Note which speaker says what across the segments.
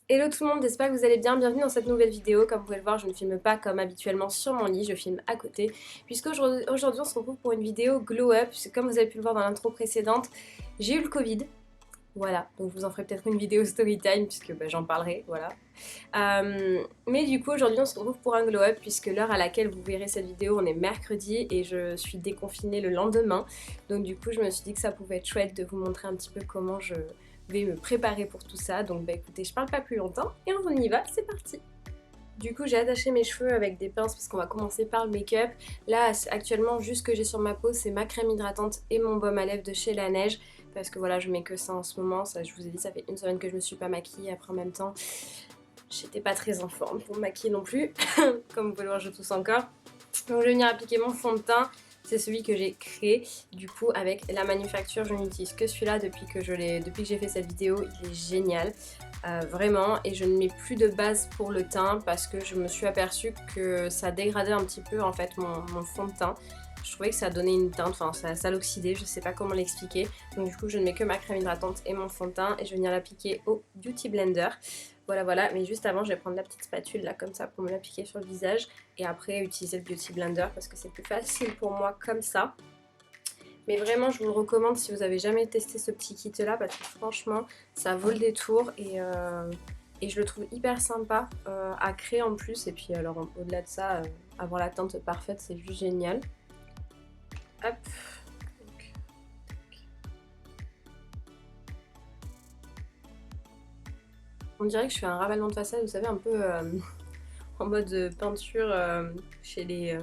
Speaker 1: Hello tout le monde, j'espère que vous allez bien. Bienvenue dans cette nouvelle vidéo. Comme vous pouvez le voir, je ne filme pas comme habituellement sur mon lit, je filme à côté. Puisqu'aujourd'hui on se retrouve pour une vidéo glow up. Comme vous avez pu le voir dans l'intro précédente, j'ai eu le Covid. Voilà, donc je vous en ferai peut-être une vidéo story time puisque j'en parlerai, voilà. Mais du coup aujourd'hui on se retrouve pour un glow up puisque l'heure à laquelle vous verrez cette vidéo on est mercredi et je suis déconfinée le lendemain. Donc du coup je me suis dit que ça pouvait être chouette de vous montrer un petit peu comment je vais me préparer pour tout ça. Donc écoutez, je parle pas plus longtemps et on y va, c'est parti. Du coup, j'ai attaché mes cheveux avec des pinces parce qu'on va commencer par le make-up. Là, actuellement, juste ce que j'ai sur ma peau, c'est ma crème hydratante et mon baume à lèvres de chez La Neige. Parce que voilà, je mets que ça en ce moment. Ça, je vous ai dit, ça fait une semaine que je me suis pas maquillée. Après, en même temps, j'étais pas très en forme pour me maquiller non plus. Comme vous pouvez le voir, je tousse encore. Donc, je vais venir appliquer mon fond de teint. C'est celui que j'ai créé. Du coup, avec la manufacture, je n'utilise que celui-là depuis que j'ai fait cette vidéo. Il est génial. Vraiment, et je ne mets plus de base pour le teint parce que je me suis aperçue que ça dégradait un petit peu en fait mon fond de teint. Je trouvais que ça donnait une teinte, enfin ça l'oxydait, je sais pas comment l'expliquer. Donc du coup je ne mets que ma crème hydratante et mon fond de teint et je vais venir l'appliquer au Beauty Blender. Voilà voilà, mais juste avant je vais prendre la petite spatule là comme ça pour me l'appliquer sur le visage et après utiliser le Beauty Blender parce que c'est plus facile pour moi comme ça. Mais vraiment, je vous le recommande si vous avez jamais testé ce petit kit là parce que franchement, ça vaut le détour et je le trouve hyper sympa à créer en plus. Et puis alors au-delà de ça, avoir la teinte parfaite, c'est juste génial. Hop. On dirait que je fais un ravalement de façade, vous savez, un peu en mode peinture chez les...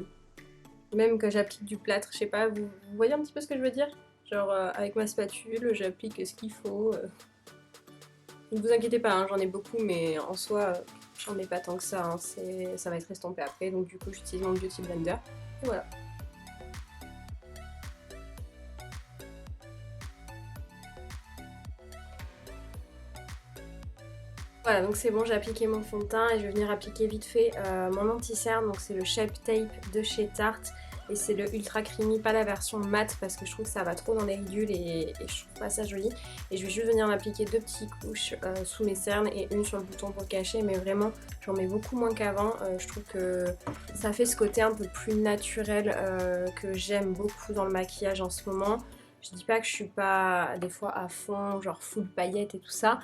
Speaker 1: même quand j'applique du plâtre, je sais pas, vous voyez un petit peu ce que je veux dire? Genre avec ma spatule, j'applique ce qu'il faut. Ne vous inquiétez pas, hein, j'en ai beaucoup, mais en soi, j'en ai pas tant que ça. Hein, ça va être estompé après, donc du coup, j'utilise mon Beauty Blender. Et voilà. Voilà, donc c'est bon, j'ai appliqué mon fond de teint et je vais venir appliquer vite fait mon anti-cerne. Donc c'est le Shape Tape de chez Tarte. Et c'est le Ultra Creamy, pas la version mat parce que je trouve que ça va trop dans les ridules et je trouve pas ça joli. Et je vais juste venir m'appliquer deux petites couches sous mes cernes et une sur le bouton pour le cacher. Mais vraiment, j'en mets beaucoup moins qu'avant. Je trouve que ça fait ce côté un peu plus naturel que j'aime beaucoup dans le maquillage en ce moment. Je dis pas que je suis pas des fois à fond, genre full paillettes et tout ça,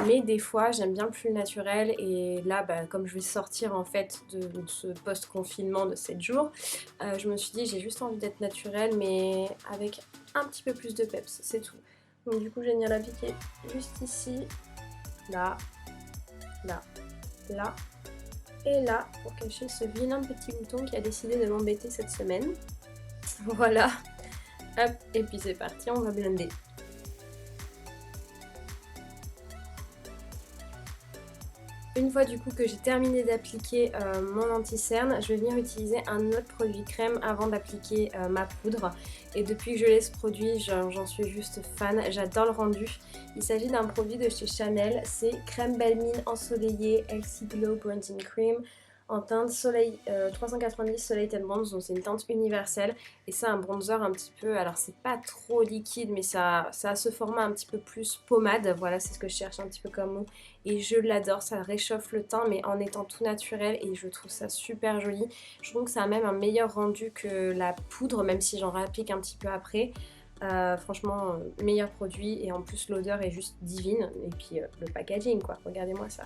Speaker 1: mais des fois j'aime bien plus le naturel et là comme je vais sortir en fait de ce post-confinement de 7 jours, je me suis dit j'ai juste envie d'être naturelle mais avec un petit peu plus de peps, c'est tout. Donc du coup je vais venir l'appliquer juste ici, là, là, là et là pour cacher ce vilain petit bouton qui a décidé de m'embêter cette semaine. Voilà, hop, et puis c'est parti, on va blender. Une fois du coup que j'ai terminé d'appliquer mon anti-cerne, je vais venir utiliser un autre produit crème avant d'appliquer ma poudre. Et depuis que je l'ai ce produit, j'en suis juste fan, j'adore le rendu. Il s'agit d'un produit de chez Chanel, c'est crème belle mine ensoleillée LC Glow Bronzing Cream en teinte soleil 390 Soleil Tan Bronze, donc c'est une teinte universelle et c'est un bronzer un petit peu, alors c'est pas trop liquide mais ça a ce format un petit peu plus pommade, voilà c'est ce que je cherche un petit peu comme mot et je l'adore, ça réchauffe le teint mais en étant tout naturel et je trouve ça super joli. Je trouve que ça a même un meilleur rendu que la poudre même si j'en réapplique un petit peu après. Franchement, meilleur produit et en plus l'odeur est juste divine et puis le packaging quoi, regardez-moi ça.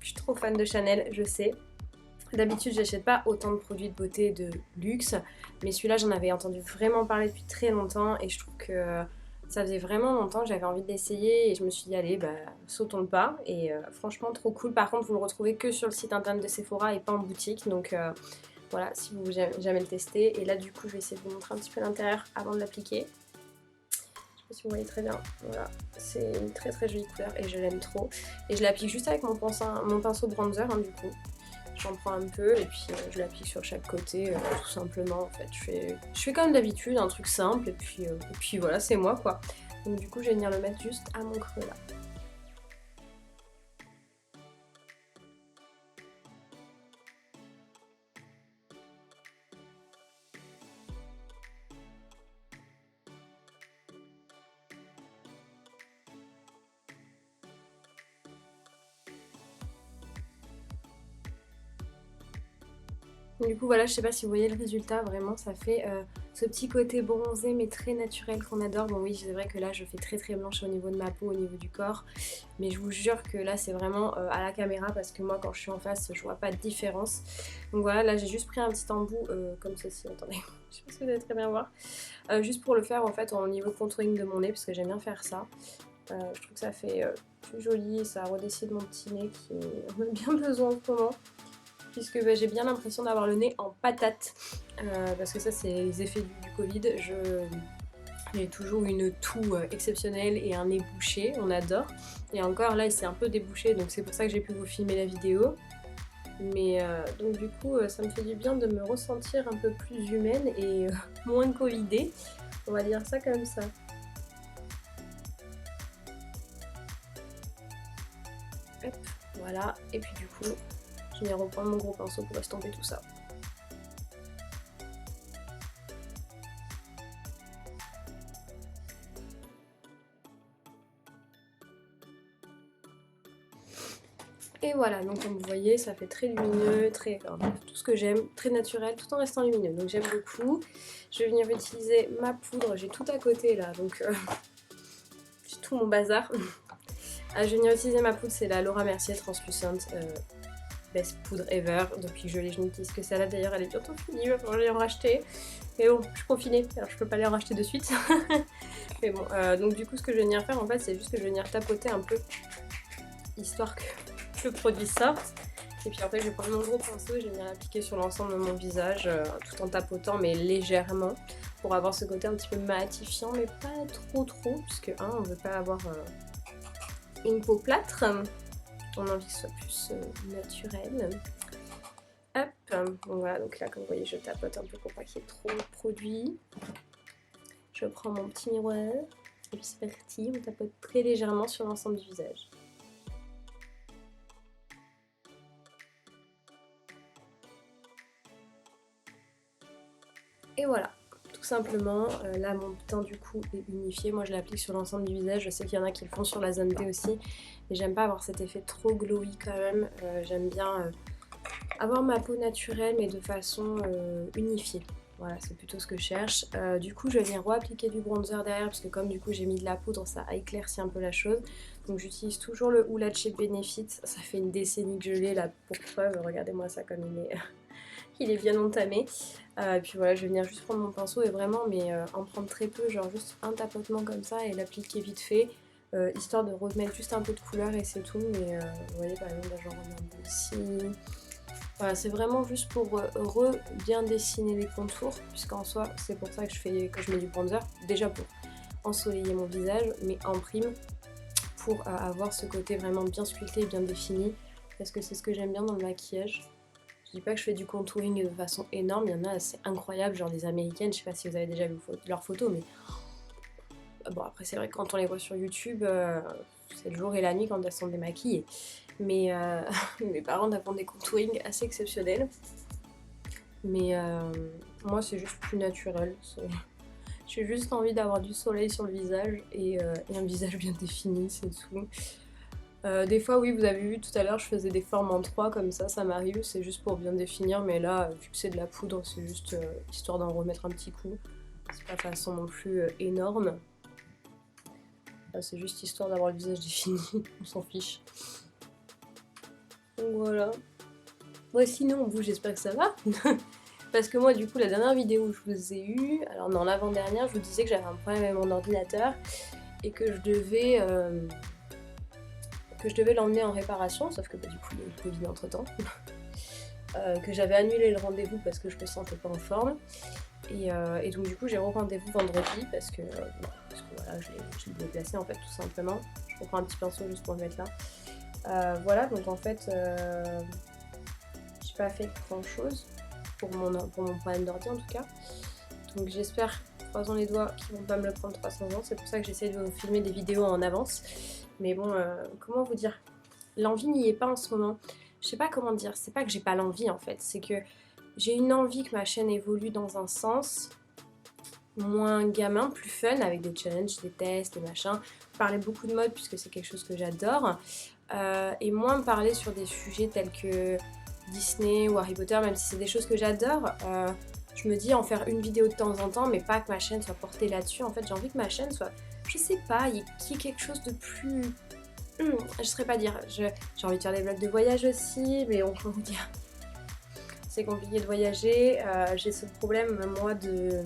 Speaker 1: Je suis trop fan de Chanel, je sais. D'habitude, j'achète pas autant de produits de beauté de luxe, mais celui-là, j'en avais entendu vraiment parler depuis très longtemps et je trouve que ça faisait vraiment longtemps que j'avais envie d'essayer et je me suis dit, allez, sautons le pas. Et franchement, trop cool. Par contre, vous le retrouvez que sur le site internet de Sephora et pas en boutique, donc voilà, si vous jamais le tester. Et là, du coup, je vais essayer de vous montrer un petit peu l'intérieur avant de l'appliquer. Je sais pas si vous voyez très bien, voilà, c'est une très très jolie couleur et je l'aime trop. Et je l'applique juste avec mon pinceau bronzer, hein, du coup. J'en prends un peu et puis je l'applique sur chaque côté, tout simplement en fait. Je fais comme d'habitude, un truc simple et puis voilà, c'est moi quoi. Donc du coup, je vais venir le mettre juste à mon creux là. Du coup voilà, je sais pas si vous voyez le résultat, vraiment ça fait ce petit côté bronzé mais très naturel qu'on adore. Bon oui, c'est vrai que là je fais très blanche au niveau de ma peau, au niveau du corps, mais je vous jure que là c'est vraiment à la caméra parce que moi quand je suis en face je vois pas de différence. Donc voilà, là j'ai juste pris un petit embout comme ceci, attendez, je sais pas si vous allez très bien voir. Juste pour le faire en fait au niveau contouring de mon nez parce que j'aime bien faire ça. Je trouve que ça fait plus joli et ça redessine mon petit nez qui en a bien besoin en ce moment. Puisque bah, j'ai bien l'impression d'avoir le nez en patate. Parce que ça c'est les effets du Covid. J'ai toujours une toux exceptionnelle et un nez bouché, on adore. Et encore là il s'est un peu débouché donc c'est pour ça que j'ai pu vous filmer la vidéo. Mais donc du coup ça me fait du bien de me ressentir un peu plus humaine et moins covidée. On va dire ça comme ça. Hop, voilà, et puis du coup je vais reprendre mon gros pinceau pour estomper tout ça. Et voilà, donc comme vous voyez, ça fait très lumineux, très, enfin, bref, tout ce que j'aime, très naturel, tout en restant lumineux. Donc j'aime beaucoup. Je vais venir utiliser ma poudre, j'ai tout à côté là, donc j'ai tout mon bazar. Je vais venir utiliser ma poudre, c'est la Laura Mercier Translucent, best poudre ever. Depuis que je l'ai, je n'utilise que celle-là. D'ailleurs, elle est bientôt finie, il va falloir aller en racheter. Mais bon, je suis confinée, alors je peux pas aller en racheter de suite. Mais bon, donc du coup, ce que je vais venir faire en fait, c'est juste que je vais venir tapoter un peu, histoire que le produit sorte. Et puis après je vais prendre mon gros pinceau et je vais venir l'appliquer sur l'ensemble de mon visage tout en tapotant mais légèrement pour avoir ce côté un petit peu matifiant mais pas trop puisque on veut pas avoir une peau plâtre, on a envie que ce soit plus naturel. Hop, donc voilà, donc là comme vous voyez je tapote un peu pour pas qu'il y ait trop de produit. Je prends mon petit miroir et puis c'est parti, on tapote très légèrement sur l'ensemble du visage. Et voilà, tout simplement, là mon teint du coup est unifié, moi je l'applique sur l'ensemble du visage, je sais qu'il y en a qui le font sur la zone T aussi, mais j'aime pas avoir cet effet trop glowy quand même, j'aime bien avoir ma peau naturelle mais de façon unifiée. Voilà, c'est plutôt ce que je cherche. Du coup, je vais venir re-appliquer du bronzer derrière parce que comme du coup j'ai mis de la poudre, ça a éclairci un peu la chose. Donc j'utilise toujours le Hoola Shape Benefit, ça fait une décennie que je l'ai là pour preuve, regardez-moi ça comme il est... il est bien entamé. Puis voilà, je vais venir juste prendre mon pinceau et vraiment, mais en prendre très peu, genre juste un tapotement comme ça et l'appliquer vite fait, histoire de remettre juste un peu de couleur et c'est tout. Mais vous voyez par exemple, là j'en remets un peu ici. Voilà, c'est vraiment juste pour bien dessiner les contours, puisqu'en soi, c'est pour ça que je mets du bronzer, déjà pour ensoleiller mon visage, mais en prime, pour avoir ce côté vraiment bien sculpté et bien défini, parce que c'est ce que j'aime bien dans le maquillage. Je dis pas que je fais du contouring de façon énorme, il y en a, c'est incroyable, genre les américaines, je sais pas si vous avez déjà vu leurs photos, mais bon après c'est vrai que quand on les voit sur YouTube, c'est le jour et la nuit quand elles sont démaquillées. Mais mes parents font des contourings assez exceptionnels. Mais moi c'est juste plus naturel. J'ai juste envie d'avoir du soleil sur le visage et un visage bien défini, c'est tout. Des fois oui, vous avez vu tout à l'heure je faisais des formes en 3 comme ça m'arrive, c'est juste pour bien définir, mais là vu que c'est de la poudre c'est juste histoire d'en remettre un petit coup, c'est pas de façon non plus énorme, c'est juste histoire d'avoir le visage défini, on s'en fiche. Donc voilà. Ouais, sinon vous j'espère que ça va. Parce que moi du coup la dernière vidéo où je vous ai eu, alors dans l'avant-dernière je vous disais que j'avais un problème avec mon ordinateur et que je devais l'emmener en réparation, sauf que bah, du coup il y a eu le Covid entre temps, que j'avais annulé le rendez-vous parce que je me sentais pas en forme, et donc du coup j'ai re-rendez-vous vendredi parce que voilà, je l'ai déplacé en fait tout simplement. Je reprends un petit pinceau juste pour le mettre là. Voilà, donc en fait j'ai pas fait grand chose pour mon problème d'ordi en tout cas, donc j'espère, croisons les doigts, qu'ils vont pas me le prendre 300 ans, c'est pour ça que j'essaie de vous filmer des vidéos en avance. Mais bon, comment vous dire, l'envie n'y est pas en ce moment. Je sais pas comment dire, c'est pas que j'ai pas l'envie en fait, c'est que j'ai une envie que ma chaîne évolue dans un sens moins gamin, plus fun, avec des challenges, des tests, des machins. Parler beaucoup de mode puisque c'est quelque chose que j'adore. Et moins me parler sur des sujets tels que Disney ou Harry Potter, même si c'est des choses que j'adore, je me dis en faire une vidéo de temps en temps, mais pas que ma chaîne soit portée là-dessus. En fait, j'ai envie que ma chaîne soit, je sais pas, qu'il y ait quelque chose de plus... je saurais pas dire. J'ai envie de faire des vlogs de voyage aussi, mais on peut vous dire... C'est compliqué de voyager. J'ai ce problème, moi, de...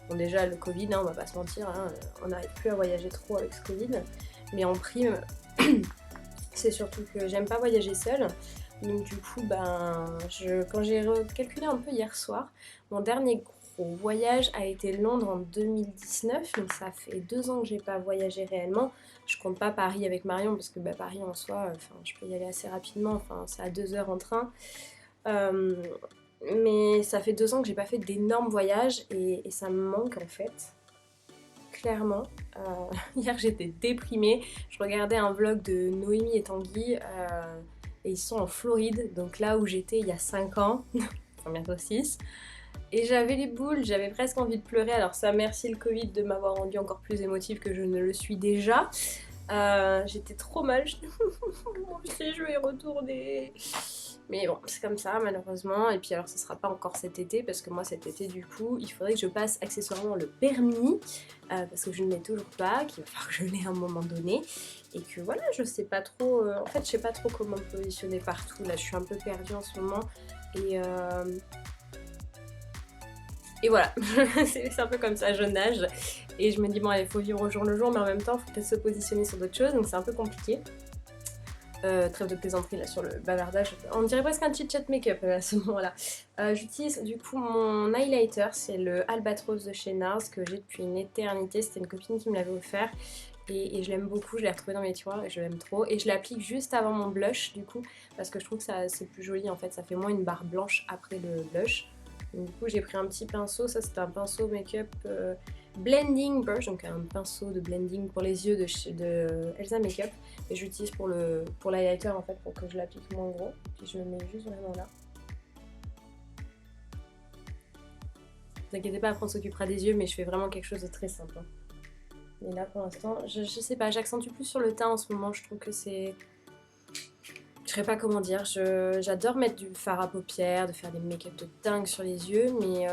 Speaker 1: Bon, déjà, le Covid, hein, on va pas se mentir, hein, on n'arrive plus à voyager trop avec ce Covid. Mais en prime, c'est surtout que j'aime pas voyager seule. Donc du coup, quand j'ai recalculé un peu hier soir, mon dernier gros voyage a été Londres en 2019. Donc ça fait 2 ans que j'ai pas voyagé réellement. Je compte pas Paris avec Marion parce que Paris en soi, je peux y aller assez rapidement. Enfin, c'est à 2 heures en train. Mais ça fait 2 ans que j'ai pas fait d'énormes voyages et ça me manque en fait. Clairement. Hier j'étais déprimée. Je regardais un vlog de Noémie et Tanguy et ils sont en Floride, donc là où j'étais il y a 5 ans, enfin bientôt 6. Et j'avais les boules, j'avais presque envie de pleurer. Alors ça, merci le Covid de m'avoir rendu encore plus émotive que je ne le suis déjà. J'étais trop mal, je vais y retourner. Mais bon, c'est comme ça malheureusement. Et puis alors ce sera pas encore cet été parce que moi cet été du coup il faudrait que je passe accessoirement le permis parce que je ne l'ai toujours pas, qu'il va falloir que je l'ai à un moment donné. Et que voilà, je sais pas trop, en fait je sais pas trop comment me positionner partout. Là je suis un peu perdue en ce moment. Et voilà, c'est un peu comme ça, je nage. Et je me dis bon allez, faut vivre au jour le jour, mais en même temps il faut peut-être se positionner sur d'autres choses, donc c'est un peu compliqué. Trêve de plaisanterie là sur le bavardage, on dirait presque un chit chat make-up à ce moment là. J'utilise du coup mon highlighter, c'est le Albatros de chez NARS que j'ai depuis une éternité, c'était une copine qui me l'avait offert et je l'aime beaucoup, je l'ai retrouvé dans mes tiroirs et je l'aime trop. Et je l'applique juste avant mon blush du coup parce que je trouve que c'est plus joli en fait, ça fait moins une barre blanche après le blush. Donc, du coup j'ai pris un petit pinceau, ça c'est un pinceau make-up blending brush, donc un pinceau de blending pour les yeux de Elsa Makeup. Et j'utilise pour l'highlighter en fait pour que je l'applique moins gros. Puis je le mets juste vraiment là. Ne vous inquiétez pas, après on s'occupera des yeux, mais je fais vraiment quelque chose de très simple. Et là pour l'instant, je sais pas, j'accentue plus sur le teint en ce moment, je trouve que c'est... Je sais pas comment dire, j'adore mettre du fard à paupières, de faire des make-up de dingue sur les yeux, mais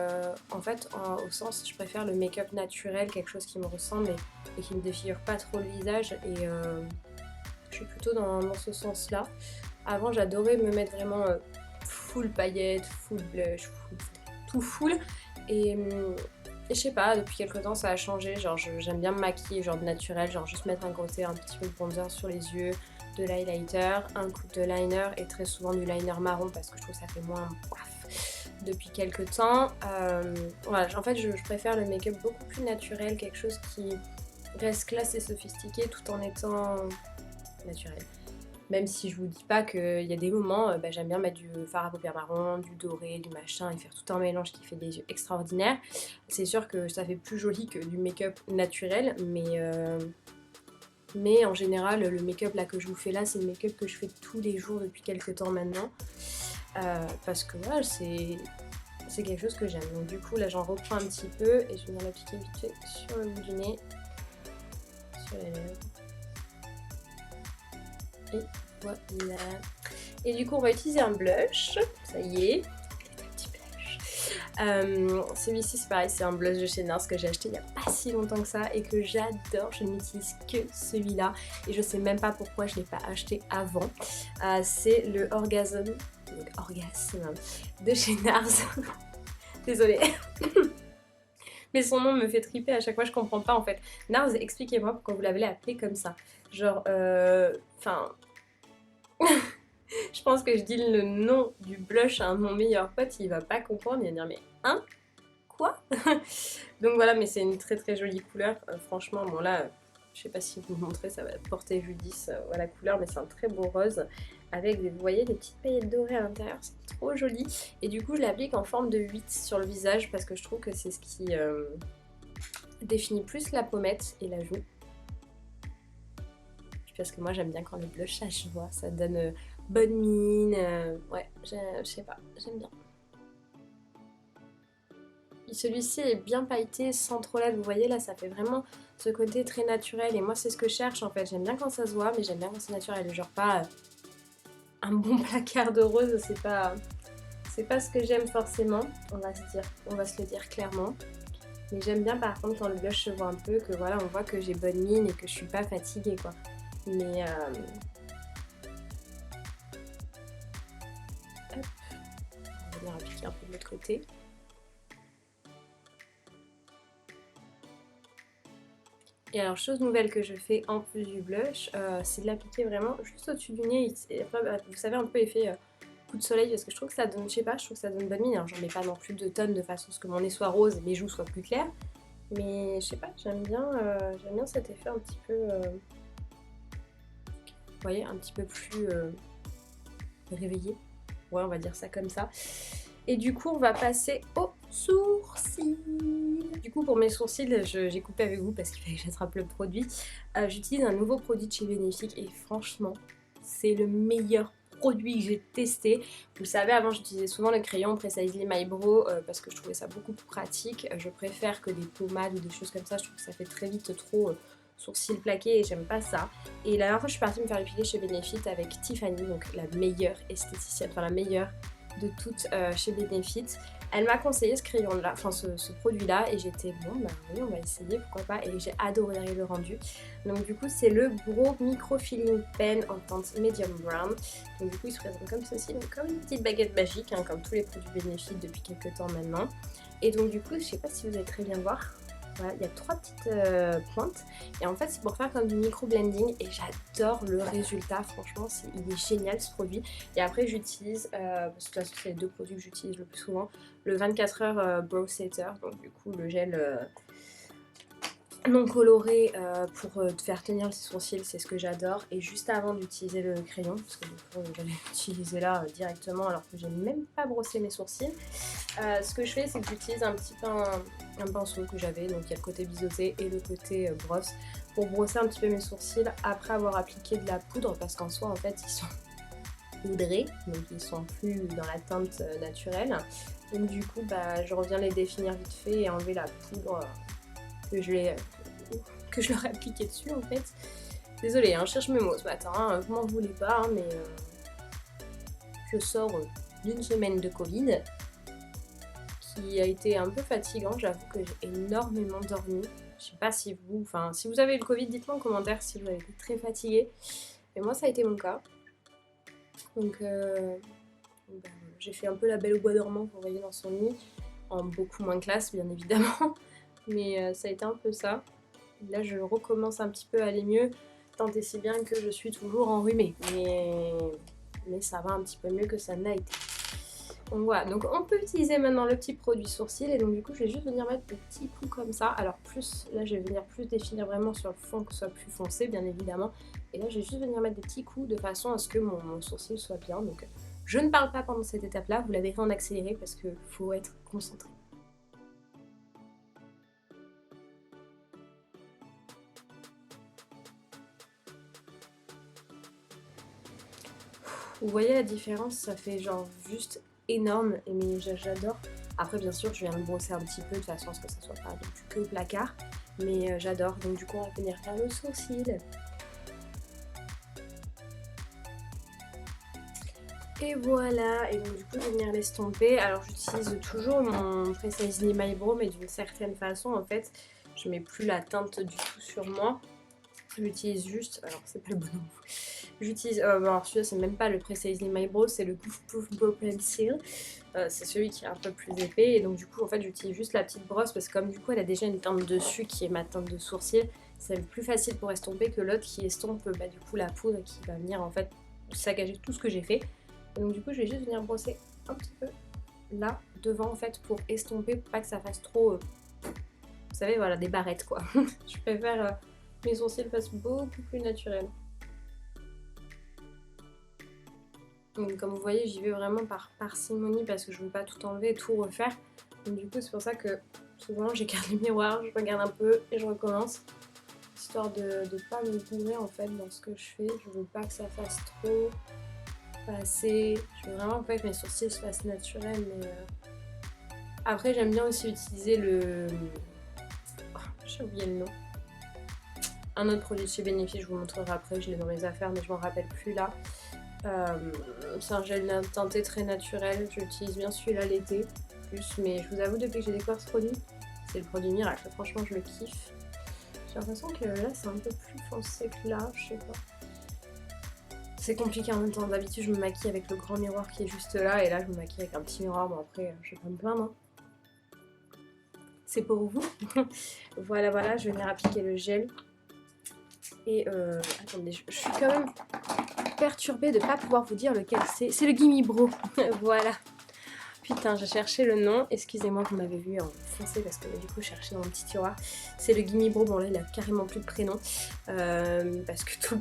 Speaker 1: en fait, au sens, je préfère le make-up naturel, quelque chose qui me ressemble et qui ne défigure pas trop le visage, et je suis plutôt dans ce sens-là. Avant, j'adorais me mettre vraiment full paillettes, full blush, tout full, et je sais pas, depuis quelques temps ça a changé, genre j'aime bien me maquiller genre de naturel, genre juste mettre un petit peu de bronzer sur les yeux, de l'highlighter, un coup de liner et très souvent du liner marron parce que je trouve que ça fait moins paf depuis quelques temps. Voilà, en fait je préfère le make-up beaucoup plus naturel, quelque chose qui reste classe et sophistiqué tout en étant naturel. Même si je vous dis pas qu'il y a des moments, j'aime bien mettre du fard à paupières marron, du doré, du machin et faire tout un mélange qui fait des yeux extraordinaires. C'est sûr que ça fait plus joli que du make-up naturel, mais en général, le make-up là que je vous fais là, c'est le make-up que je fais tous les jours depuis quelques temps maintenant. Parce que voilà, c'est quelque chose que j'aime. Donc du coup, là j'en reprends un petit peu et je vais venir l'appliquer vite fait sur le bout du nez, sur les lèvres. Et voilà. Et du coup, on va utiliser un blush. Ça y est. Celui-ci c'est pareil, c'est un blush de chez NARS que j'ai acheté il n'y a pas si longtemps que ça et que j'adore, je n'utilise que celui-là et je sais même pas pourquoi je ne l'ai pas acheté avant. C'est le Orgasm de chez NARS. Désolée. Mais son nom me fait triper à chaque fois, je comprends pas en fait. NARS, expliquez-moi pourquoi vous l'avez appelé comme ça. Genre, je pense que je dis le nom du blush à mon meilleur pote, il va pas comprendre, il va dire mais hein, quoi? Donc voilà, mais c'est une très très jolie couleur, franchement, bon là, je sais pas si vous vous montrez, ça va porter Judith la couleur, mais c'est un très beau rose avec, vous voyez, des petites paillettes dorées à l'intérieur, c'est trop joli. Et du coup je l'applique en forme de 8 sur le visage parce que je trouve que c'est ce qui définit plus la pommette et la joue. Parce que moi j'aime bien quand le blush ça je vois, ça donne bonne mine, ouais, je sais pas, j'aime bien. Celui-ci est bien pailleté, sans trop l'aide, vous voyez là ça fait vraiment ce côté très naturel et moi c'est ce que je cherche en fait, j'aime bien quand ça se voit mais j'aime bien quand c'est naturel, genre pas un bon placard de rose, c'est pas ce que j'aime forcément, on va se le dire clairement. Mais j'aime bien par contre quand le blush se voit un peu, que voilà, on voit que j'ai bonne mine et que je suis pas fatiguée quoi. Mais hop, on va venir appliquer un peu de l'autre côté. Et alors, chose nouvelle que je fais en plus du blush, c'est de l'appliquer vraiment juste au-dessus du nez. Et après, bah, vous savez, un peu effet coup de soleil, parce que je trouve que ça donne, je sais pas, je trouve que ça donne bonne mine. Alors, j'en mets pas non plus de tonnes de façon à ce que mon nez soit rose et mes joues soient plus claires. Mais je sais pas, j'aime bien cet effet un petit peu, vous voyez, un petit peu plus réveillé. Ouais, on va dire ça comme ça. Et du coup, on va passer aux sourcils. Du coup, pour mes sourcils, j'ai coupé avec vous parce qu'il fallait que j'attrape le produit. J'utilise un nouveau produit de chez Benefit et franchement, c'est le meilleur produit que j'ai testé. Vous le savez, avant j'utilisais souvent le crayon Precisely My Brow parce que je trouvais ça beaucoup plus pratique. Je préfère que des pommades ou des choses comme ça. Je trouve que ça fait très vite trop sourcils plaqués et j'aime pas ça. Et la dernière fois, je suis partie me faire épiler chez Benefit avec Tiffany, donc la meilleure esthéticienne, enfin la meilleure de toutes chez Benefit. Elle m'a conseillé ce crayon là, enfin ce produit là et j'étais bon bah oui on va essayer pourquoi pas et j'ai adoré le rendu. Donc du coup c'est le Brow Microfilling Pen en teinte medium brown. Donc du coup il se présente comme ceci, donc comme une petite baguette magique hein, comme tous les produits Benefit depuis quelques temps maintenant. Et donc du coup je sais pas si vous allez très bien voir. Voilà, il y a 3 petites pointes et en fait c'est pour faire comme du micro blending et j'adore le résultat, franchement il est génial ce produit. Et après j'utilise, parce que de toute façon c'est les 2 produits que j'utilise le plus souvent, le 24 heures Brow Setter, donc du coup le gel non coloré pour te faire tenir les sourcils, c'est ce que j'adore. Et juste avant d'utiliser le crayon, parce que du coup j'allais l'utiliser là directement alors que j'ai même pas brossé mes sourcils, ce que je fais c'est que j'utilise un pinceau que j'avais, donc il y a le côté biseauté et le côté brosse, pour brosser un petit peu mes sourcils après avoir appliqué de la poudre, parce qu'en soi en fait ils sont poudrés, donc ils sont plus dans la teinte naturelle. Donc du coup bah, je reviens les définir vite fait et enlever la poudre que je leur ai appliqué dessus en fait. Désolée, hein, je cherche mes mots ce matin, hein, vous m'en voulez pas, hein, mais je sors d'une semaine de Covid qui a été un peu fatigant, j'avoue que j'ai énormément dormi. Je sais pas si si vous avez eu le Covid, dites-moi en commentaire si vous avez été très fatigué. Mais moi ça a été mon cas. Donc bah, j'ai fait un peu la belle au bois dormant pour veiller dans son lit, en beaucoup moins classe bien évidemment. Mais ça a été un peu ça. Là je recommence un petit peu à aller mieux, tant et si bien que je suis toujours enrhumée. Mais ça va un petit peu mieux que ça n'a été. Donc voilà, donc on peut utiliser maintenant le petit produit sourcil et donc du coup je vais juste venir mettre des petits coups comme ça. Alors plus, là je vais venir plus définir vraiment sur le fond que ce soit plus foncé bien évidemment. Et là je vais juste venir mettre des petits coups de façon à ce que mon sourcil soit bien. Donc je ne parle pas pendant cette étape là, vous la verrez en accéléré parce qu'il faut être concentré. Vous voyez la différence, ça fait genre juste énorme, mais j'adore. Après bien sûr je viens le brosser un petit peu de façon à ce que ça soit pas non plus que placard, mais j'adore. Donc du coup on va venir faire le sourcil. Et voilà, et donc du coup je vais venir l'estomper. Alors j'utilise toujours mon Precisely My Brow, mais d'une certaine façon en fait je mets plus la teinte du tout sur moi. J'utilise juste, alors c'est pas le bon nom. J'utilise, alors celui-là c'est même pas le Precisely My Brow, c'est le Goof Proof Brow Pencil. C'est celui qui est un peu plus épais et donc du coup en fait j'utilise juste la petite brosse parce que comme du coup elle a déjà une teinte dessus qui est ma teinte de sourcil, c'est plus facile pour estomper que l'autre qui estompe bah, du coup la poudre et qui va venir en fait saccager tout ce que j'ai fait. Et donc du coup je vais juste venir brosser un petit peu là devant en fait pour estomper, pour pas que ça fasse trop, vous savez voilà, des barrettes quoi. Je préfère mes sourcils fassent beaucoup plus naturels. Donc comme vous voyez j'y vais vraiment par parcimonie parce que je veux pas tout enlever et tout refaire. Donc du coup c'est pour ça que souvent j'écarte le miroir, je regarde un peu et je recommence. Histoire de ne pas me gourer en fait dans ce que je fais. Je veux pas que ça fasse trop, pas assez. Je veux vraiment pas que mes sourcils se fassent naturels. Mais après j'aime bien aussi utiliser le... Oh, j'ai oublié le nom. Un autre produit de chez Benefit, je vous montrerai après, je l'ai dans mes affaires mais je m'en rappelle plus là. C'est un gel teinté très naturel, j'utilise bien celui-là l'été plus, mais je vous avoue depuis que j'ai découvert ce produit, c'est le produit miracle, franchement je le kiffe. J'ai l'impression que là c'est un peu plus foncé que là, je sais pas. C'est compliqué en même temps, d'habitude je me maquille avec le grand miroir qui est juste là et là je me maquille avec un petit miroir, bon après je vais pas me plaindre. Hein. C'est pour vous. Voilà, voilà, je vais venir appliquer le gel. Et attendez, je suis quand même perturbée de ne pas pouvoir vous dire lequel c'est. C'est le Gimme Bro. Voilà. Putain, j'ai cherché le nom. Excusez-moi, vous m'avez vu en foncé parce que du coup, je cherchais dans mon petit tiroir. C'est le Gimme Bro. Bon, là, il a carrément plus de prénom. Parce que tout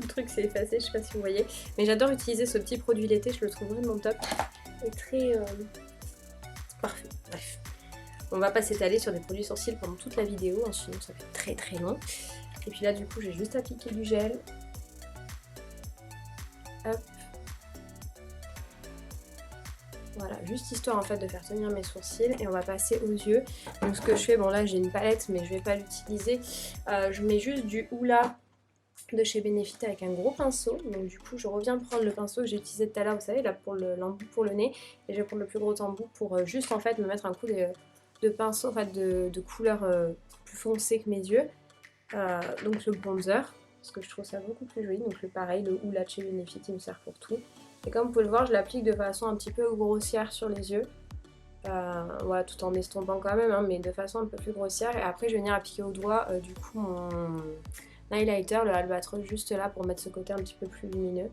Speaker 1: le truc s'est effacé. Je sais pas si vous voyez. Mais j'adore utiliser ce petit produit l'été. Je le trouve vraiment top. Et très parfait. Bref. On va pas s'étaler sur des produits sourcils pendant toute la vidéo. Sinon, ça fait très très long. Et puis là, du coup, j'ai juste appliqué du gel. Hop. Voilà, juste histoire en fait de faire tenir mes sourcils et on va passer aux yeux. Donc ce que je fais, bon là j'ai une palette mais je vais pas l'utiliser. Je mets juste du Hoola de chez Benefit avec un gros pinceau. Donc du coup je reviens prendre le pinceau que j'ai utilisé tout à l'heure, vous savez, là pour l'embout pour le nez. Et je vais prendre le plus gros embout pour juste en fait me mettre un coup de pinceau en fait de couleur plus foncée que mes yeux. Donc le bronzer, parce que je trouve ça beaucoup plus joli. Donc le pareil, le Hoola de chez Benefit, il me sert pour tout. Et comme vous pouvez le voir, je l'applique de façon un petit peu grossière sur les yeux. Voilà, tout en estompant quand même, hein, mais de façon un peu plus grossière. Et après, je vais venir appliquer au doigt du coup mon highlighter, le Albatros, juste là pour mettre ce côté un petit peu plus lumineux.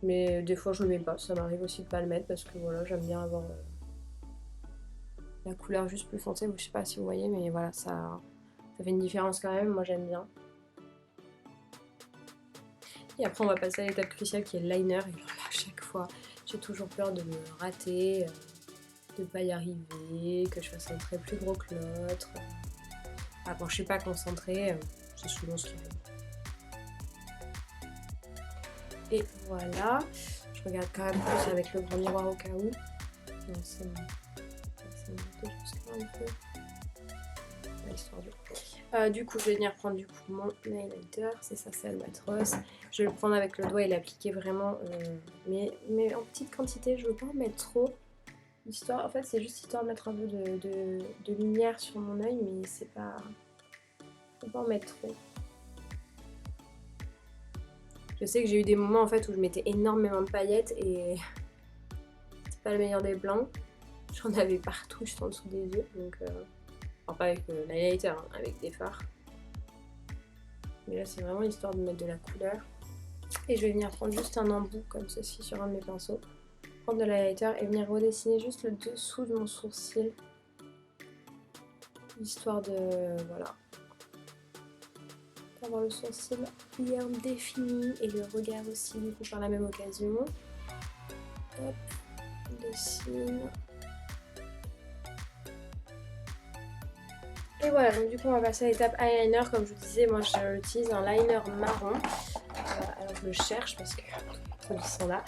Speaker 1: Mais des fois, je le mets pas. Ça m'arrive aussi de pas le mettre parce que voilà, j'aime bien avoir la couleur juste plus foncée. Je sais pas si vous voyez, mais voilà, ça fait une différence quand même. Moi, j'aime bien. Et après, on va passer à l'étape cruciale qui est le liner. Et voilà, à chaque fois, j'ai toujours peur de me rater, de pas y arriver, que je fasse un trait plus gros que l'autre. Ah, quand je suis pas concentrée, c'est souvent ce qui arrive. Et voilà, je regarde quand même plus avec le grand miroir au cas où. C'est juste un peu. Histoire de... du coup, je vais venir prendre du coup mon highlighter, c'est ça, c'est Albatros. Je vais le prendre avec le doigt et l'appliquer vraiment, mais en petite quantité, je veux pas en mettre trop. Histoire, en fait, c'est juste histoire de mettre un peu de lumière sur mon œil, mais c'est pas... Faut pas en mettre trop. Je sais que j'ai eu des moments en fait où je mettais énormément de paillettes et c'est pas le meilleur des plans. J'en avais partout, juste en dessous des yeux, donc... Enfin, pas avec l'highlighter, hein, avec des fards. Mais là, c'est vraiment histoire de mettre de la couleur. Et je vais venir prendre juste un embout comme ceci sur un de mes pinceaux. Prendre de l'highlighter et venir redessiner juste le dessous de mon sourcil. Histoire de... voilà. D'avoir le sourcil bien défini et le regard aussi, du coup, par la même occasion. Hop, on dessine. Et voilà, donc du coup on va passer à l'étape eyeliner. Comme je vous disais, moi j'utilise un liner marron. Alors je le cherche parce que les produits sont là.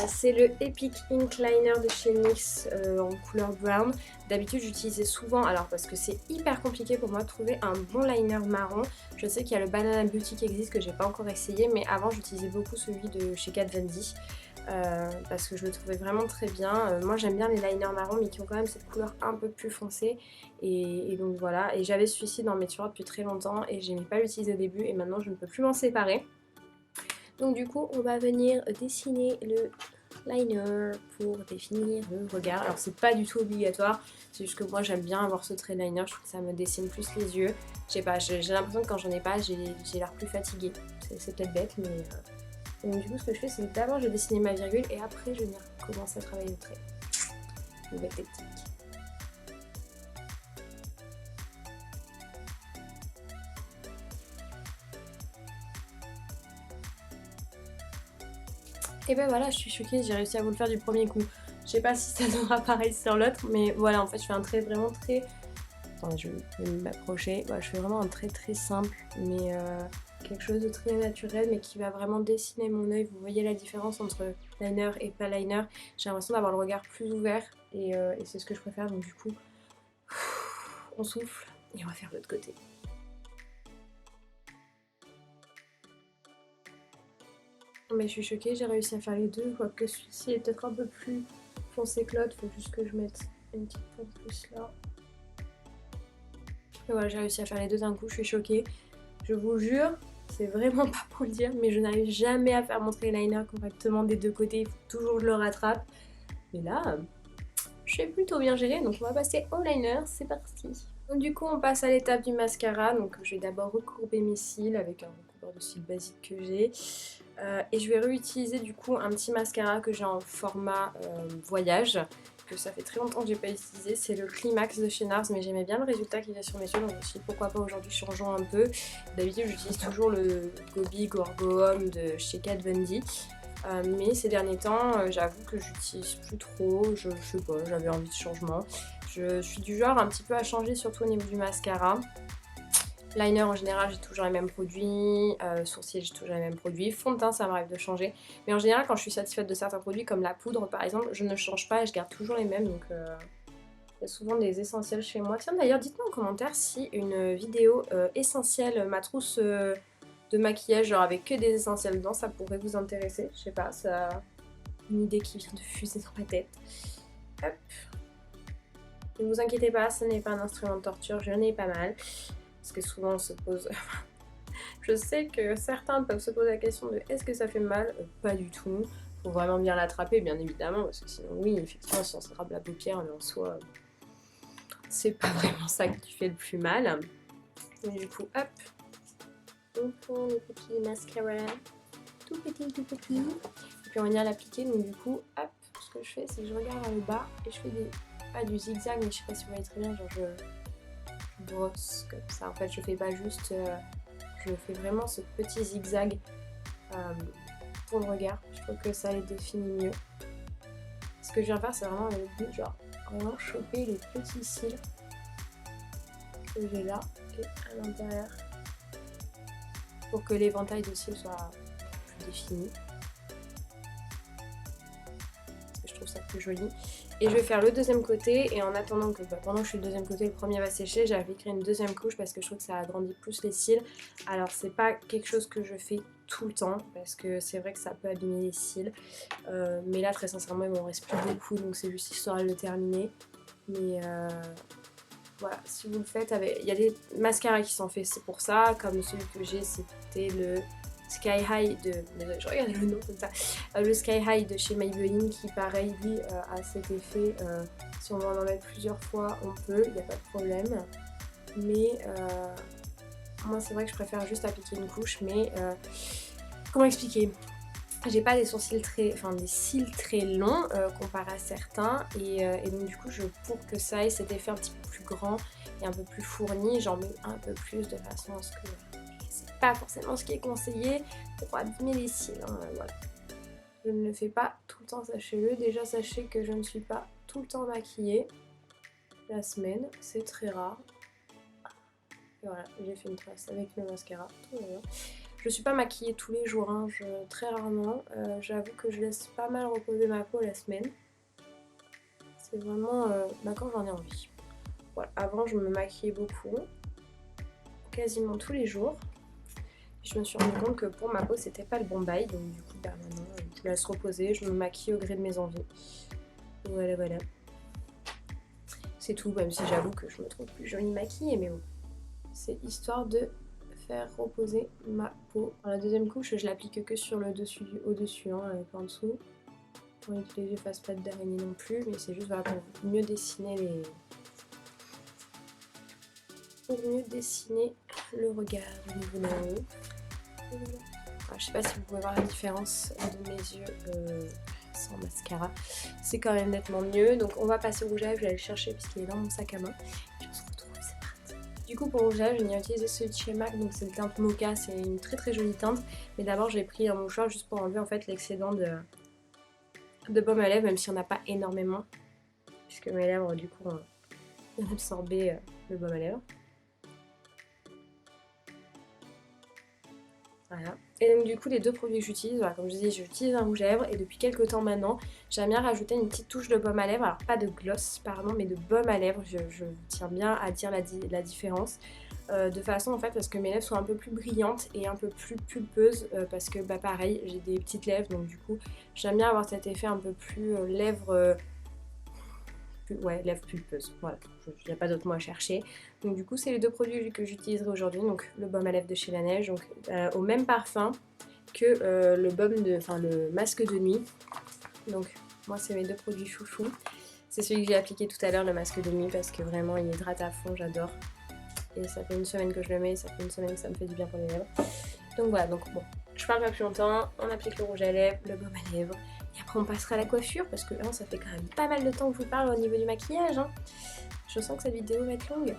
Speaker 1: C'est le Epic Ink Liner de chez NYX en couleur brown. D'habitude j'utilisais souvent, alors parce que c'est hyper compliqué pour moi de trouver un bon liner marron. Je sais qu'il y a le Banana Beauty qui existe, que j'ai pas encore essayé, mais avant j'utilisais beaucoup celui de chez Kat Von D. Parce que je le trouvais vraiment très bien. Moi j'aime bien les liners marrons mais qui ont quand même cette couleur un peu plus foncée et donc voilà. Et j'avais celui-ci dans mes tiroirs depuis très longtemps et j'aimais pas l'utiliser au début et maintenant je ne peux plus m'en séparer. Donc du coup on va venir dessiner le liner pour définir le regard. Alors c'est pas du tout obligatoire, c'est juste que moi j'aime bien avoir ce trait liner, je trouve que ça me dessine plus les yeux. Je sais pas, j'ai l'impression que quand j'en ai pas j'ai l'air plus fatiguée. C'est peut-être bête mais... Donc du coup ce que je fais c'est que d'abord je vais dessiner ma virgule et après je vais venir commencer à travailler le trait. Nouvelle technique. Et ben voilà, je suis choquée, j'ai réussi à vous le faire du premier coup. Je sais pas si ça donnera pareil sur l'autre, mais voilà, en fait je fais un trait vraiment très... Attendez, je vais m'approcher. Voilà, je fais vraiment un trait très simple, mais quelque chose de très naturel, mais qui va vraiment dessiner mon œil. Vous voyez la différence entre liner et pas liner. J'ai l'impression d'avoir le regard plus ouvert, et c'est ce que je préfère, donc du coup, on souffle, et on va faire l'autre côté. Mais je suis choquée, j'ai réussi à faire les deux, quoique celui-ci est peut-être un peu plus foncé que l'autre, faut juste que je mette une petite pointe plus là. Et voilà, j'ai réussi à faire les deux d'un coup, je suis choquée. Je vous jure, c'est vraiment pas pour le dire, mais je n'arrive jamais à faire mon eyeliner correctement des deux côtés, il faut toujours que je le rattrape. Mais là, je suis plutôt bien gérée, donc on va passer au liner, c'est parti. Donc du coup on passe à l'étape du mascara, donc je vais d'abord recourber mes cils avec un recouvreur de cils basique que j'ai. Et je vais réutiliser du coup un petit mascara que j'ai en format voyage, que ça fait très longtemps que j'ai pas utilisé, c'est le Climax de chez NARS, mais j'aimais bien le résultat qu'il y a sur mes yeux, donc je me suis dit pourquoi pas aujourd'hui changeons un peu. D'habitude j'utilise toujours le Gobi Gorgo Homme de chez Kat Von D. Mais ces derniers temps, j'avoue que j'utilise plus trop, je sais pas, j'avais envie de changement. Je suis du genre un petit peu à changer, surtout au niveau du mascara. Liner en général, j'ai toujours les mêmes produits, sourcils, j'ai toujours les mêmes produits, fond de teint, ça m'arrive de changer. Mais en général, quand je suis satisfaite de certains produits, comme la poudre par exemple, je ne change pas et je garde toujours les mêmes. Donc il y a souvent des essentiels chez moi. Tiens d'ailleurs, dites-moi en commentaire si une vidéo essentielle, ma trousse de maquillage, genre avec que des essentiels dedans, ça pourrait vous intéresser. Je sais pas, ça une idée qui vient de fuser dans ma tête. Hop. Ne vous inquiétez pas, ce n'est pas un instrument de torture, j'en ai pas mal. Parce que souvent on se pose... Je sais que certains peuvent se poser la question de est-ce que ça fait mal? Pas du tout. Faut vraiment bien l'attraper, bien évidemment, parce que sinon, oui, effectivement, si on s'attrape la paupière, mais en soi, c'est pas vraiment ça qui fait le plus mal. Et du coup, hop, on prend le petit mascara, tout petit, tout petit. Et puis on vient l'appliquer, donc du coup, hop, ce que je fais, c'est que je regarde vers le bas et je fais des... pas du zigzag, mais je sais pas si vous voyez très bien, genre je brosse comme ça. En fait, je fais pas juste... je fais vraiment ce petit zigzag pour le regard. Je trouve que ça les définit mieux. Ce que je viens faire, c'est vraiment le but, genre vraiment choper les petits cils que j'ai là et à l'intérieur pour que l'éventail de cils soit plus défini. Parce que je trouve ça plus joli. Et je vais faire le deuxième côté, et en attendant que pendant que je fais le deuxième côté, le premier va sécher, j'ai appliqué une deuxième couche parce que je trouve que ça agrandit plus les cils. Alors c'est pas quelque chose que je fais tout le temps parce que c'est vrai que ça peut abîmer les cils. Mais là très sincèrement il m'en reste plus beaucoup, donc c'est juste histoire de le terminer. Mais voilà, si vous le faites avec... Il y a des mascaras qui sont faits, c'est pour ça, comme celui que j'ai c'était le... Sky High de... Désolée, je regarde le nom comme ça. Le Sky High de chez Maybelline qui pareil lui a cet effet. Si on veut en mettre plusieurs fois on peut, il n'y a pas de problème. Mais moi c'est vrai que je préfère juste appliquer une couche. Mais comment expliquer? J'ai pas des sourcils très... Enfin des cils très longs comparé à certains. Et donc du coup pour que ça ait cet effet un petit peu plus grand et un peu plus fourni, j'en mets un peu plus de façon à ce que... pas forcément ce qui est conseillé pour abîmer les cils, hein, voilà. Je ne le fais pas tout le temps, sachez-le. Déjà sachez que je ne suis pas tout le temps maquillée la semaine, c'est très rare. Et voilà, j'ai fait une trace avec le mascara, tout va bien. Je suis pas maquillée tous les jours, hein, très rarement. J'avoue que je laisse pas mal reposer ma peau la semaine. C'est vraiment quand j'en ai envie. Voilà, avant je me maquillais beaucoup, quasiment tous les jours. Je me suis rendu compte que pour ma peau c'était pas le bon bail, donc du coup maintenant je laisse reposer, je me maquille au gré de mes envies. Voilà voilà. C'est tout, même si j'avoue que je me trouve plus jolie maquillée, mais bon. C'est histoire de faire reposer ma peau. Dans la deuxième couche, je l'applique que sur le dessus, au-dessus, hein, pas en dessous. Pour que les yeux fassent pas d'araignée non plus, mais c'est juste voilà, pour mieux dessiner les... Pour mieux dessiner le regard au niveau d'un haut. Alors, je sais pas si vous pouvez voir la différence de mes yeux sans mascara. C'est quand même nettement mieux. Donc on va passer au rouge à lèvres, je vais aller le chercher puisqu'il est dans mon sac à main. Et on se retrouve, c'est parti. Du coup pour le rouge à lèvres, je viens utiliser celui de chez MAC, donc c'est le teinte Mocha, c'est une très très jolie teinte. Mais d'abord j'ai pris un mouchoir juste pour enlever en fait l'excédent de baume à lèvres, même s'il n'y en a pas énormément. Puisque mes lèvres du coup ont absorbé le baume à lèvres. Voilà. Et donc du coup les deux produits que j'utilise, voilà, comme je disais, j'utilise un rouge à lèvres et depuis quelques temps maintenant j'aime bien rajouter une petite touche de baume à lèvres, alors pas de gloss pardon mais de baume à lèvres, je tiens bien à dire la différence. De façon en fait parce que mes lèvres sont un peu plus brillantes et un peu plus pulpeuses parce que bah pareil j'ai des petites lèvres donc du coup j'aime bien avoir cet effet un peu plus lèvres ouais, lèvres pulpeuses, voilà, il n'y a pas d'autre mot à chercher. Donc du coup c'est les deux produits que j'utiliserai aujourd'hui, donc le baume à lèvres de chez Laneige, donc au même parfum que le masque de nuit. Donc moi c'est mes deux produits chouchou. C'est celui que j'ai appliqué tout à l'heure, le masque de nuit, parce que vraiment il hydrate à fond, j'adore. Et ça fait une semaine que je le mets, ça fait une semaine que ça me fait du bien pour les lèvres. Donc voilà, donc bon, je parle pas plus longtemps, on applique le rouge à lèvres, le baume à lèvres, et après on passera à la coiffure, parce que là ça fait quand même pas mal de temps que je vous parle au niveau du maquillage. Hein. Je sens que cette vidéo va être longue.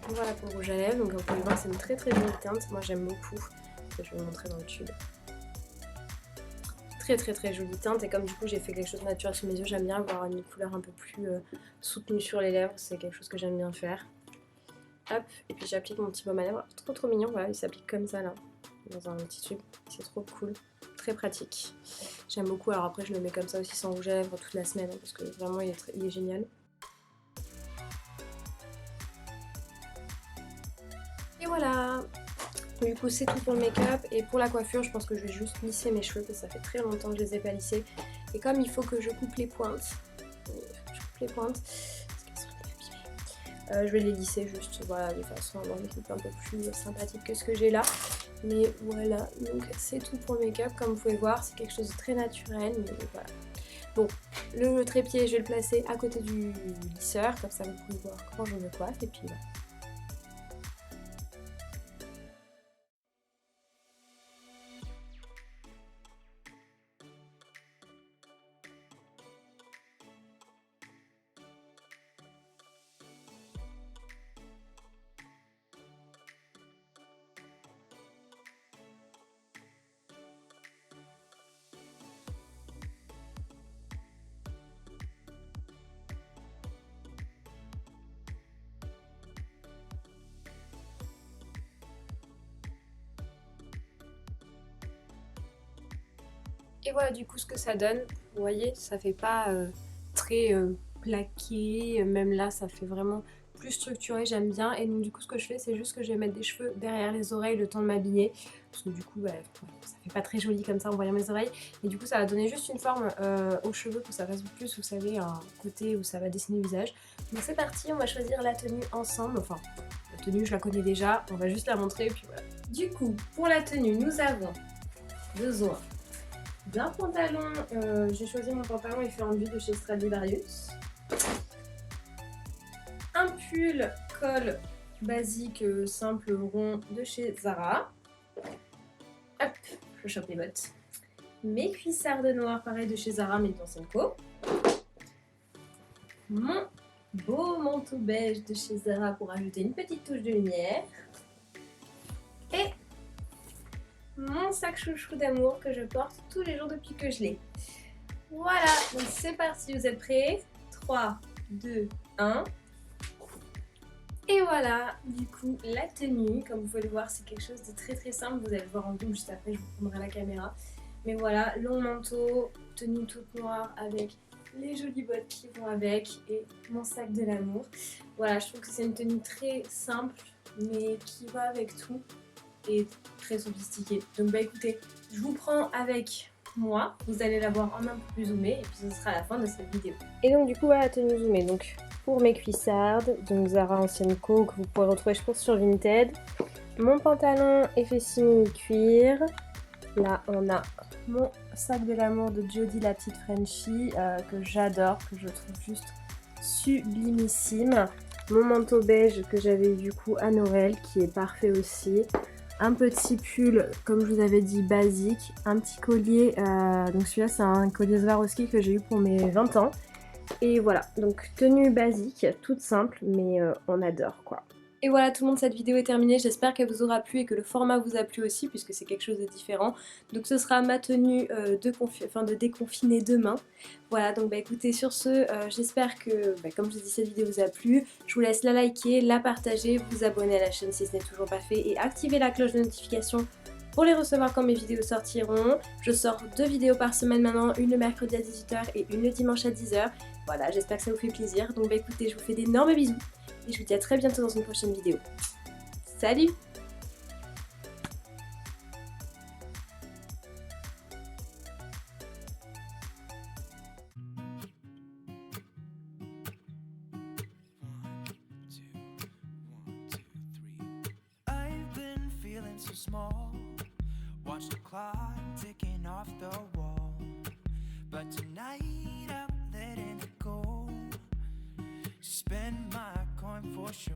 Speaker 1: Voilà pour le rouge à lèvres, donc vous pouvez voir c'est une très jolie teinte, moi j'aime beaucoup, je vais vous montrer dans le tube. Très jolie teinte et comme du coup j'ai fait quelque chose de naturel sur mes yeux, j'aime bien avoir une couleur un peu plus soutenue sur les lèvres, c'est quelque chose que j'aime bien faire. Hop, et puis j'applique mon petit baume à lèvres, trop mignon, voilà, il s'applique comme ça là, dans un petit tube, c'est trop cool, très pratique. J'aime beaucoup, alors après je le mets comme ça aussi sans rouge à lèvres toute la semaine, hein, parce que vraiment il est génial. Et voilà. Du coup c'est tout pour le make-up et pour la coiffure je pense que je vais juste lisser mes cheveux parce que ça fait très longtemps que je les ai pas lissés et comme il faut que je coupe les pointes, je vais les lisser juste voilà de façon à avoir une coupe un peu plus sympathique que ce que j'ai là. Mais voilà, donc c'est tout pour le make-up, comme vous pouvez voir c'est quelque chose de très naturel mais voilà. Bon, le trépied je vais le placer à côté du lisseur, comme ça vous pouvez voir comment je me coiffe et puis voilà. Et voilà du coup ce que ça donne, vous voyez ça fait pas très plaqué, même là ça fait vraiment plus structuré, j'aime bien. Et donc du coup ce que je fais c'est juste que je vais mettre des cheveux derrière les oreilles le temps de m'habiller, parce que du coup bah, ça fait pas très joli comme ça en voyant mes oreilles, et du coup ça va donner juste une forme aux cheveux pour que ça fasse plus, vous savez, un côté où ça va dessiner le visage. Donc c'est parti, on va choisir la tenue ensemble, enfin la tenue je la connais déjà, on va juste la montrer et puis voilà. Du coup pour la tenue nous avons besoin d'un pantalon, j'ai choisi mon pantalon effet enduit de chez Stradivarius. Un pull col basique simple rond de chez Zara. Hop, je chope les bottes. Mes cuissardes noires pareil de chez Zara mais dans Senko. Mon beau manteau beige de chez Zara pour ajouter une petite touche de lumière. Et mon sac chouchou d'amour que je porte tous les jours depuis que je l'ai. Voilà, donc c'est parti, vous êtes prêts? 3, 2, 1. Et voilà, du coup, la tenue, comme vous pouvez le voir, c'est quelque chose de très simple. Vous allez le voir en zoom juste après, je vous prendrai la caméra. Mais voilà, long manteau, tenue toute noire avec les jolies bottes qui vont avec et mon sac de l'amour. Voilà, je trouve que c'est une tenue très simple, mais qui va avec tout. Et très sophistiquée. Donc bah écoutez, je vous prends avec moi, vous allez la voir en un peu plus zoomée et puis ce sera la fin de cette vidéo. Et donc du coup voilà la tenue zoomée, donc pour mes cuissardes, donc Zara Ancienne Co que vous pourrez retrouver je pense sur Vinted. Mon pantalon effet simili cuir, là on a mon sac de l'amour de Jodie la petite Frenchie que j'adore, que je trouve juste sublimissime. Mon manteau beige que j'avais eu du coup à Noël qui est parfait aussi. Un petit pull, comme je vous avais dit, basique. Un petit collier, donc celui-là c'est un collier Swarovski que j'ai eu pour mes 20 ans. Et voilà, donc tenue basique, toute simple, mais on adore quoi. Et voilà tout le monde, cette vidéo est terminée, j'espère qu'elle vous aura plu et que le format vous a plu aussi puisque c'est quelque chose de différent. Donc ce sera ma tenue de déconfiner demain. Voilà, donc bah écoutez, sur ce, j'espère que, comme je vous dis, cette vidéo vous a plu. Je vous laisse la liker, la partager, vous abonner à la chaîne si ce n'est toujours pas fait et activer la cloche de notification pour les recevoir quand mes vidéos sortiront. Je sors 2 vidéos par semaine maintenant, une le mercredi à 18h et une le dimanche à 10h. Voilà, j'espère que ça vous fait plaisir. Donc bah écoutez, je vous fais d'énormes bisous et je vous dis à très bientôt dans une prochaine vidéo. Salut!
Speaker 2: So small, watch the clock ticking off the wall, but tonight I'm letting it go, spend my coin for sure.